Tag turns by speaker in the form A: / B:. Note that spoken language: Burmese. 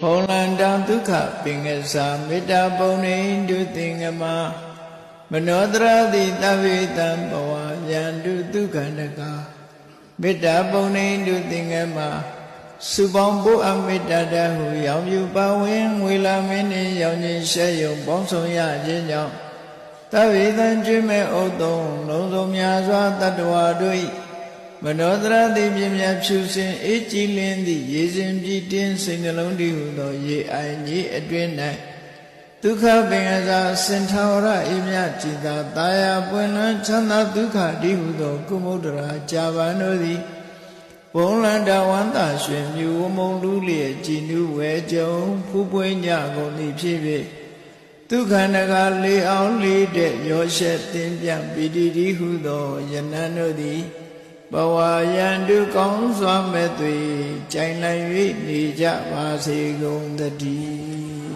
A: ဘောလန္တံဒုက္ခပင်ကစားမေတ္တာပုံနေတုသင်္ကမမနောတရတိတဝေတံဘဝယံတုဒုက္ခန္တကမေတ္တာပုံနေတုသင်္ကမစုပေါင်းဖို့အမေတ္တာတဟုရောင်ပြပါဝင်ငွေလာမင်းနှင့်ရောင်ခြင်းရှဲယုံပေါင်းဆောင်ရခြင်းကြောင့်တဝေတံကျွေးမဲ့ဥတုံလုံးစုံများစွာတတ္တဝါတို့၏မနောတရတိပြင်းမြတ်ဖြူစင်အေးကြည်လင်းသည့်ရေစဉ်ပြည့်တင်းစိတ်နှလုံးတည်ဟုသောရေအိုင်ကြီးအတွင်း၌ဒုက္ခပင်ကစားစင်ထာဝရအေးမြကြည်သာတာယာပွင့်လန်းချမ်းသာဒုက္ခတည်ဟုသောကုမုဒ္ဒရာကြာပန်တို့သည်ဘုံလန္တဝန္တာရွှင်မြူဝမုံလူလျက်ကြည်နူးဝဲကြုံဖူးပွေးညကုန်သည်ဖြစ်ဖြစ်ဒုက္ခန္တကလေးအောင်လေးတဲ့ရောရှက်တင်ပြပီတိတိဟုသောယနံတို့သည်ဘဝယံတုကောင်းစွာမဲ့သွေကြိုင်လိုက်၍နေကြပါစေကုန်သတည်း